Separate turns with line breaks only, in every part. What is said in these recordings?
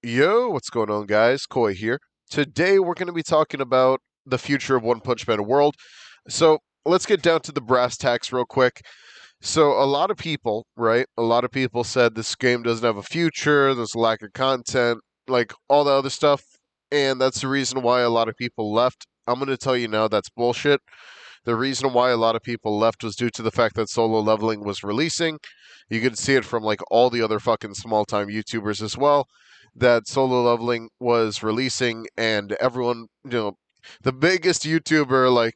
Yo, what's going on, guys? Koi here. Today we're going to be talking about the future of One Punch Man World. So let's get down to the brass tacks real quick. So a lot of people, right? A lot of people said this game doesn't have a future. There's a lack of content, like all the other stuff, and that's the reason why a lot of people left. I'm going to tell you now that's bullshit. The reason why a lot of people left was due to the fact that Solo Leveling was releasing. You could see it from like all the other fucking small time YouTubers as well. That Solo Leveling was releasing, and everyone, the biggest YouTuber, like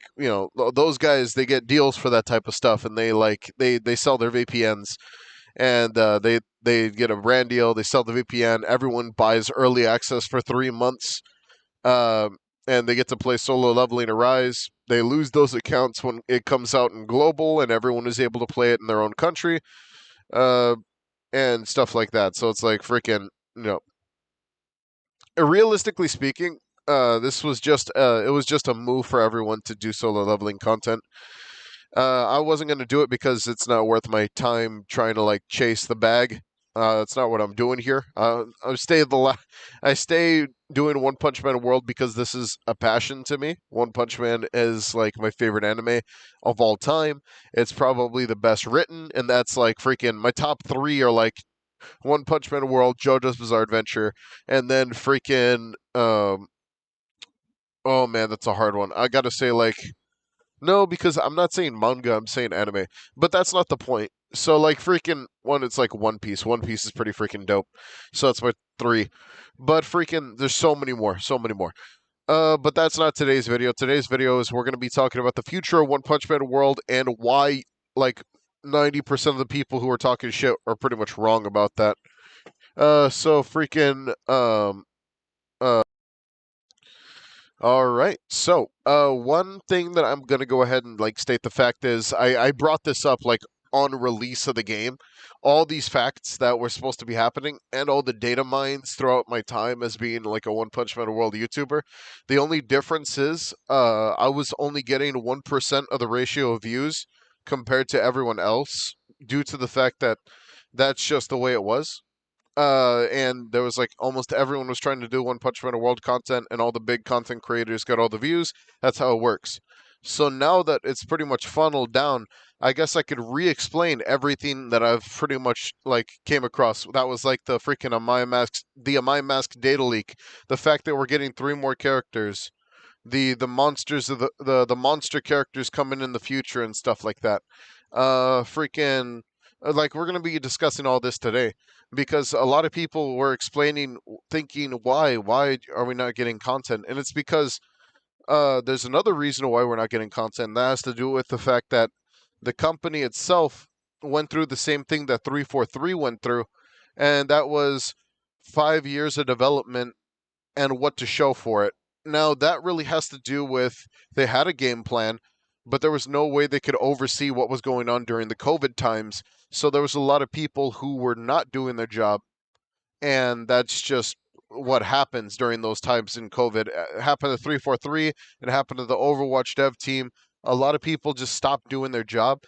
those guys, they get deals for that type of stuff, and they sell their VPNs, and they get a brand deal. They sell the VPN. Everyone buys early access for 3 months. Um, and they get to play Solo Leveling Arise. They lose those accounts when it comes out in global, and everyone is able to play it in their own country, uh, and stuff like that. So it's like freaking, you know, realistically speaking, this was just it was just a move for everyone to do solo leveling content. I wasn't gonna do it because it's not worth my time trying to like chase the bag. That's not what I'm doing here. I stay doing One Punch Man World because this is a passion to me. One Punch Man is like my favorite anime of all time. It's probably the best written, and that's like freaking my top three are like One Punch Man World, JoJo's Bizarre Adventure, and then freaking oh man, that's a hard one. I gotta say like no, because I'm not saying manga, I'm saying anime. But that's not the point. So like freaking one, it's like One Piece. One Piece is pretty freaking dope. So that's my three. But freaking there's so many more, so many more. But that's not today's video. Today's video is we're gonna be talking about the future of One Punch Man World and why like 90% of the people who are talking shit are pretty much wrong about that. So freaking uh all right. So, one thing that I'm gonna go ahead and like state the fact is, I brought this up like on release of the game, all these facts that were supposed to be happening, and all the data mines throughout my time as being like a One Punch Man World YouTuber. The only difference is, I was only getting 1% of the ratio of views compared to everyone else, due to the fact that that's just the way it was. And there was like almost everyone was trying to do One Punch Man World content, and all the big content creators got all the views. That's how it works. So now that it's pretty much funneled down, I guess I could re-explain everything that I've pretty much like came across. That was like the freaking Amaya Mask data leak, the fact that we're getting three more characters, the monsters of the monster characters coming in the future and stuff like that. Freaking like we're gonna be discussing all this today because a lot of people were explaining, thinking why are we not getting content, and it's because there's another reason why we're not getting content. That has to do with the fact that the company itself went through the same thing that 343 went through, and that was 5 years of development and what to show for it. Now, that really has to do with they had a game plan, but there was no way they could oversee what was going on during the COVID times. So there was a lot of people who were not doing their job, and that's just what happens during those times in COVID. It happened to 343, it happened to the Overwatch dev team. A lot of people just stopped doing their job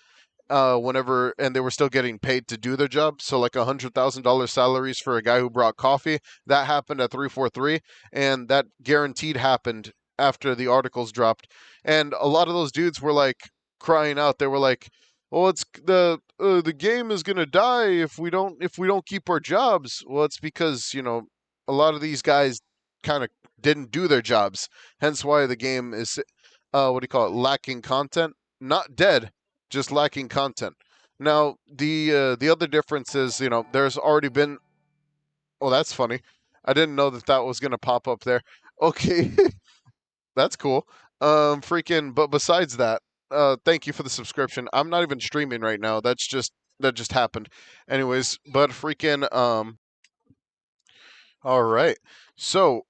whenever, and they were still getting paid to do their job. So like $100,000 salaries for a guy who brought coffee. That happened at 343, and that guaranteed happened after the articles dropped. And a lot of those dudes were like crying out. They were like, "Well, it's the game is gonna die if we don't keep our jobs." Well, it's because a lot of these guys kind of didn't do their jobs. Hence why the game is what do you call it? Lacking content. Not dead, just lacking content. Now, the other difference is, there's already been. Oh, that's funny. I didn't know that that was gonna pop up there. Okay, that's cool. Freaking. But besides that, thank you for the subscription. I'm not even streaming right now. That just happened. Anyways, but freaking. All right. So,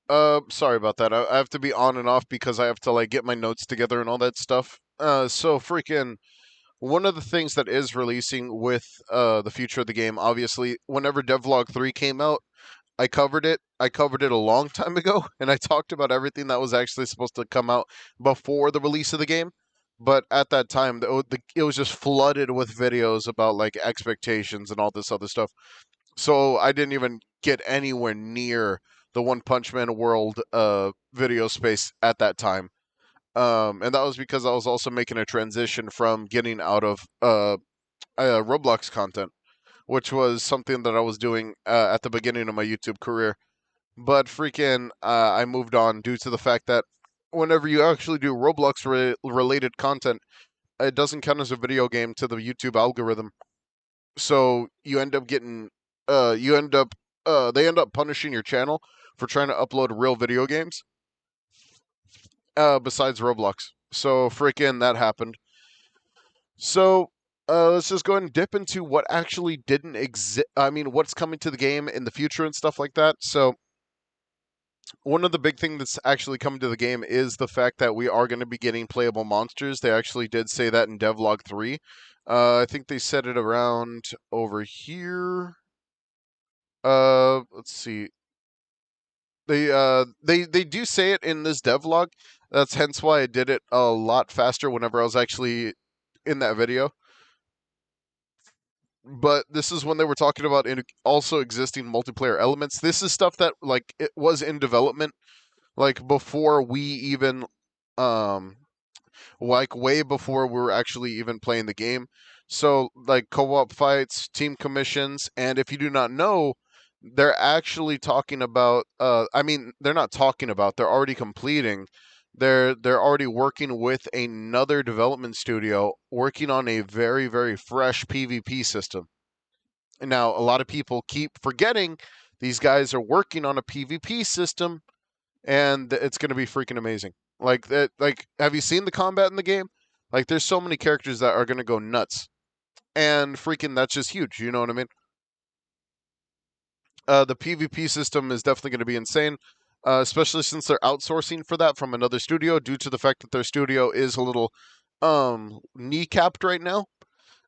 sorry about that. I have to be on and off because I have to like get my notes together and all that stuff. So freaking one of the things that is releasing with the future of the game, obviously, whenever Devlog 3 came out, I covered it. I covered it a long time ago, and I talked about everything that was actually supposed to come out before the release of the game. But at that time, it was just flooded with videos about like expectations and all this other stuff. So I didn't even get anywhere near the One Punch Man world video space at that time. And that was because I was also making a transition from getting out of Roblox content, which was something that I was doing at the beginning of my YouTube career. But freaking, I moved on due to the fact that whenever you actually do Roblox related content, it doesn't count as a video game to the YouTube algorithm. So you end up getting, they end up punishing your channel for trying to upload real video games, besides Roblox. So freaking that happened. So let's just go ahead and dip into what actually didn't exist. I mean, what's coming to the game in the future and stuff like that. So one of the big things that's actually coming to the game is the fact that we are going to be getting playable monsters. They actually did say that in Devlog 3. I think they said it around over here. Let's see. They do say it in this devlog. That's hence why I did it a lot faster whenever I was actually in that video. But this is when they were talking about also existing multiplayer elements. This is stuff that like it was in development like before we even um like way before we were actually even playing the game. So like co-op fights, team commissions, and if you do not know, they're actually talking about I mean, they're not talking about, they're already completing. They're already working with another development studio working on a very very fresh PvP system. And now a lot of people keep forgetting these guys are working on a PvP system and it's going to be freaking amazing. Like that like have you seen the combat in the game? Like there's so many characters that are going to go nuts. And freaking that's just huge, you know what I mean? The PvP system is definitely going to be insane, especially since they're outsourcing for that from another studio due to the fact that their studio is a little kneecapped right now.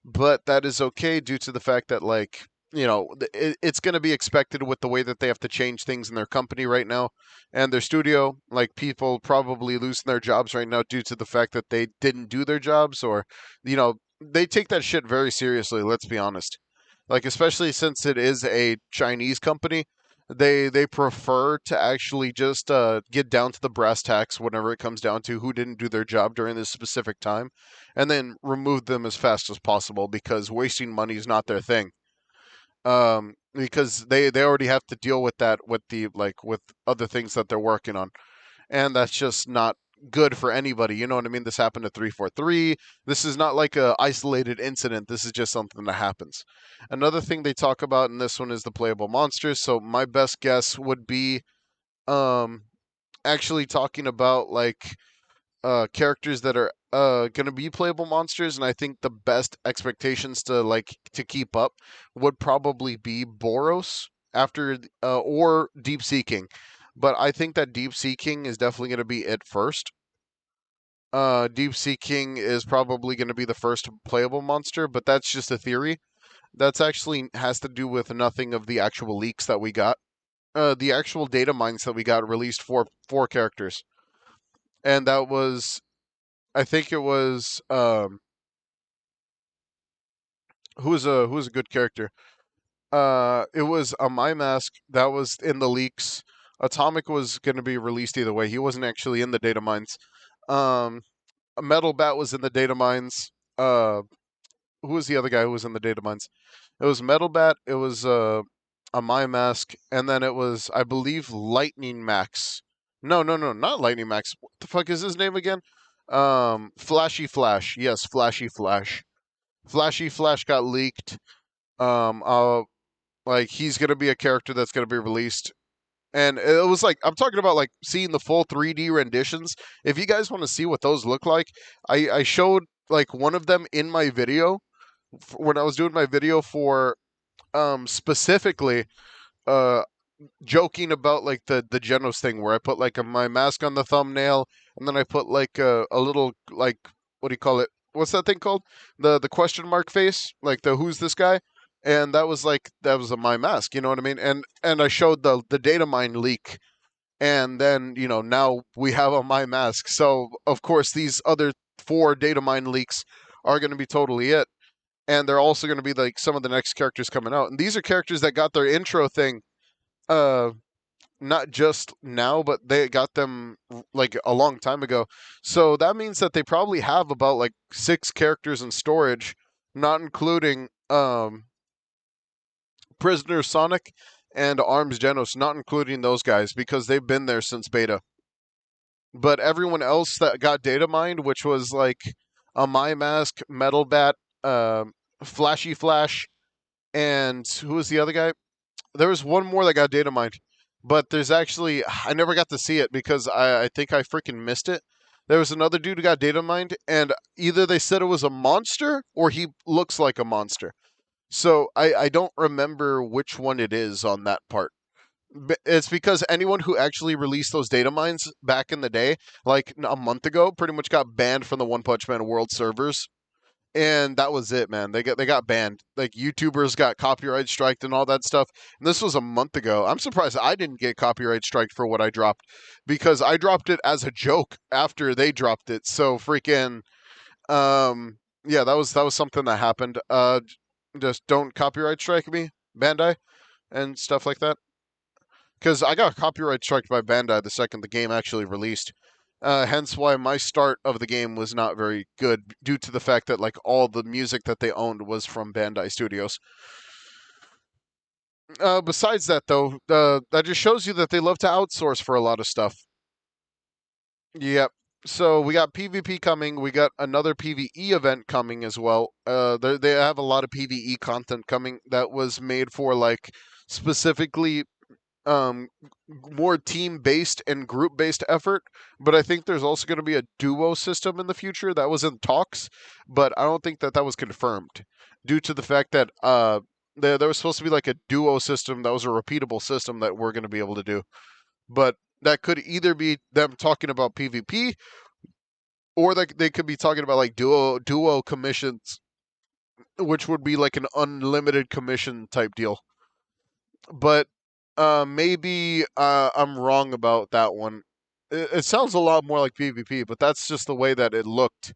But that is okay due to the fact that like it's going to be expected with the way that they have to change things in their company right now and their studio. Like people probably losing their jobs right now due to the fact that they didn't do their jobs, or they take that shit very seriously, let's be honest. Like especially since it is a Chinese company, they prefer to actually just get down to the brass tacks whenever it comes down to who didn't do their job during this specific time, and then remove them as fast as possible because wasting money is not their thing. Because they already have to deal with that with the like with other things that they're working on, and that's just not good for anybody. You know what I mean? This happened to 343. This is not like a isolated incident. This is just something that happens. Another thing they talk about in this one is the playable monsters. So my best guess would be um actually talking about like characters that are going to be playable monsters, and I think the best expectations to keep up would probably be Boros after or Deep Seeking. But I think that Deep Seeking is definitely going to be it first. Deep Seeking is probably going to be the first playable monster, but that's just a theory. That's actually has to do with nothing of the actual leaks that we got. The actual data mines that we got released for four characters, and that was I think it was who was a good character. It was a My Mask that was in the leaks. Atomic was going to be released either way. He wasn't actually in the data mines. Um, a Metal Bat was in the data mines. Who was the other guy who was in the data mines? It was Metal Bat. It was a My Mask, and then it was I believe Lightning Max. No, no, no, not Lightning Max. What the fuck is his name again? Flashy Flash. Yes, Flashy Flash. Flashy Flash got leaked. Um, uh, like he's gonna be a character that's gonna be released, and it was like I'm talking about like seeing the full 3D renditions. If you guys want to see what those look like, I showed like one of them in my video when I was doing my video for specifically uh joking about like the Genos thing where I put like my mask on the thumbnail and then I put like a little like what do you call it? What's that thing called? The question mark face, like the who's this guy? And that was a my mask, you know what I mean? And I showed the data mine leak, and then now we have a my mask. So of course these other four data mine leaks are going to be totally it, and they're also going to be like some of the next characters coming out. And these are characters that got their intro thing uh not just now, but they got them like a long time ago. So that means that they probably have about like 6 characters in storage, not including Prisoner Sonic and Arms Genos, not including those guys because they've been there since beta. But everyone else that got data mined, which was like a My Mask, Metal Bat, Flashy Flash, and who was the other guy? There was one more that got data mined, but there's actually I never got to see it because I think I freaking missed it. There was another dude who got data mined, and either they said it was a monster or he looks like a monster. So I don't remember which one it is on that part. It's because anyone who actually released those data mines back in the day, like a month ago, pretty much got banned from the One Punch Man World servers, and that was it, man. They got banned. Like YouTubers got copyright striked and all that stuff. And this was a month ago. I'm surprised I didn't get copyright striked for what I dropped because I dropped it as a joke after they dropped it. So freaking yeah, that was something that happened. Just don't copyright strike me, Bandai, and stuff like that. Because I got copyright struck by Bandai the second the game actually released. Hence why my start of the game was not very good, due to the fact that like all the music that they owned was from Bandai Studios. Besides that, though, that just shows you that they love to outsource for a lot of stuff. Yep. So we got PvP coming. We got another PvE event coming as well. They have a lot of PvE content coming that was made for like specifically um, more team based and group based effort. But I think there's also going to be a duo system in the future that was in talks, but I don't think that that was confirmed due to the fact that there was supposed to be like a duo system that was a repeatable system that we're going to be able to do. But that could either be them talking about PvP or they could be talking about like duo commissions, which would be like an unlimited commission type deal. But maybe I'm wrong about that one. It sounds a lot more like PvP, but that's just the way that it looked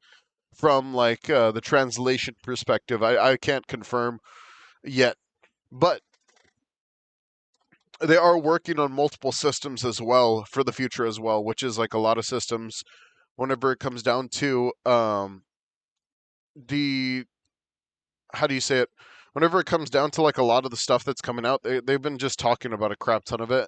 from like the translation perspective. I can't confirm yet, but they are working on multiple systems as well for the future as well, which is like a lot of systems. Whenever it comes down to the how do you say it? Whenever it comes down to like a lot of the stuff that's coming out, they've been just talking about a crap ton of it.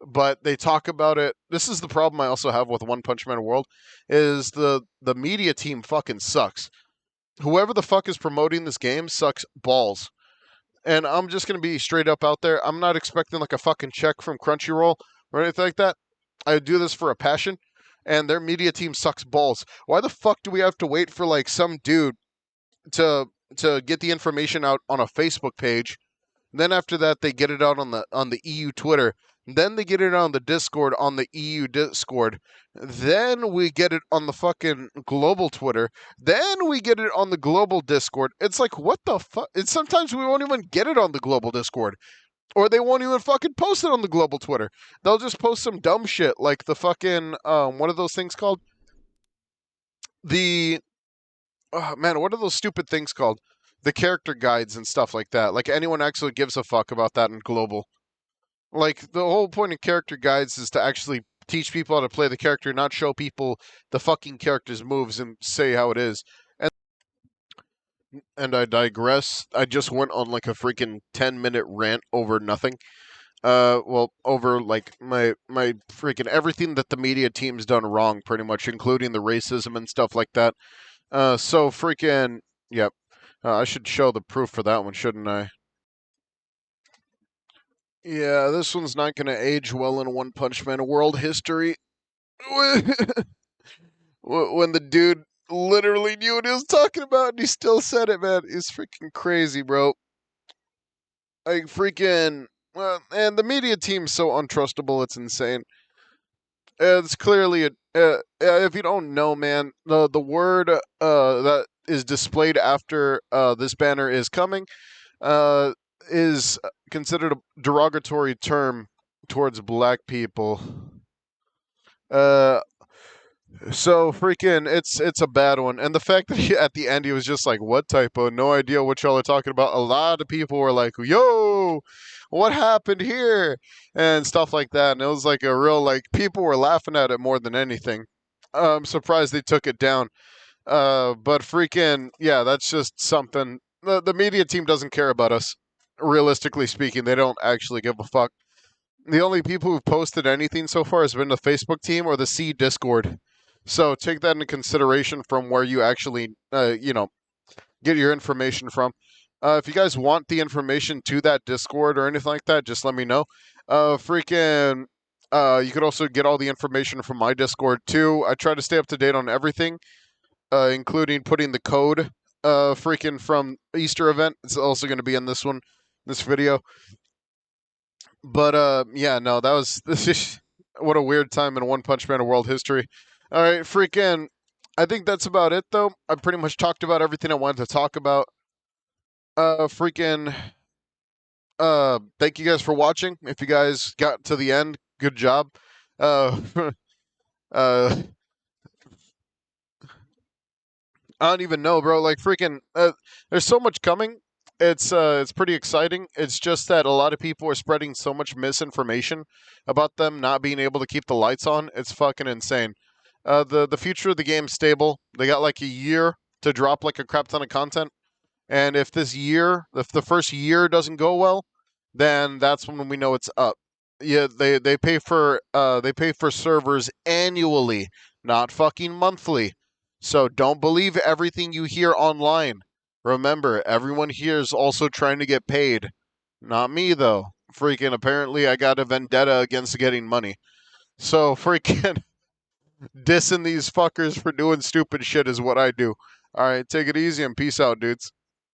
But they talk about it. This is the problem I also have with One Punch Man World, is the media team fucking sucks. Whoever the fuck is promoting this game sucks balls. And I'm just gonna be straight up out there. I'm not expecting like a fucking check from Crunchyroll or anything like that. I do this for a passion, and their media team sucks balls. Why the fuck do we have to wait for like some dude to get the information out on a Facebook page? Then after that, they get it out on the EU Twitter. Then they get it on the Discord, on the EU Discord. Then we get it on the fucking global Twitter. Then we get it on the global Discord. It's like, what the fuck? And sometimes we won't even get it on the global Discord. Or they won't even fucking post it on the global Twitter. They'll just post some dumb shit like the fucking, what are those things called? The, oh man, what are those stupid things called? The character guides and stuff like that. Like anyone actually gives a fuck about that in global. Like the whole point of character guides is to actually teach people how to play the character, not show people the fucking character's moves and say how it is. And I digress. I just went on like a freaking 10-minute rant over nothing. Well, over like my freaking everything that the media team's done wrong, pretty much, including the racism and stuff like that. So freaking yep. I should show the proof for that one, shouldn't I? Yeah, this one's not going to age well in One Punch Man world history. When the dude literally knew what he was talking about and he still said it, man. It's freaking crazy, bro. Like, freaking. Well, and the media team's so untrustable, it's insane. It's clearly a. If you don't know, man, the word that is displayed after this banner is coming uh, is considered a derogatory term towards black people. Uh, So freaking, it's a bad one, and the fact that at the end he was just like, "What typo? No idea what y'all are talking about." A lot of people were like, "Yo, what happened here?" and stuff like that, and it was like a real like people were laughing at it more than anything. I'm surprised they took it down. But freaking, yeah, that's just something. The media team doesn't care about us. Realistically speaking, they don't actually give a fuck. The only people who've posted anything so far has been the Facebook team or the C Discord. So take that into consideration from where you actually, get your information from. If you guys want the information to that Discord or anything like that, just let me know. Freaking, you could also get all the information from my Discord too. I try to stay up to date on everything, including putting the code, freaking from Easter event. It's also going to be in this video. But yeah, no, that was this is what a weird time in One Punch Man of world history. All right, freaking. I think that's about it, though. I pretty much talked about everything I wanted to talk about. Freaking. Thank you guys for watching. If you guys got to the end, good job. Uh, uh, I don't even know, bro. Like freaking, there's so much coming. It's pretty exciting. It's just that a lot of people are spreading so much misinformation about them not being able to keep the lights on. It's fucking insane. The future of the game's stable. They got like a year to drop like a crap ton of content, and if the first year doesn't go well, then that's when we know it's up. Yeah, they pay for servers annually, not fucking monthly. So don't believe everything you hear online. Remember, everyone here is also trying to get paid. Not me though. Freaking apparently I got a vendetta against getting money. So freaking dissing these fuckers for doing stupid shit is what I do. Alright, take it easy and peace out, dudes.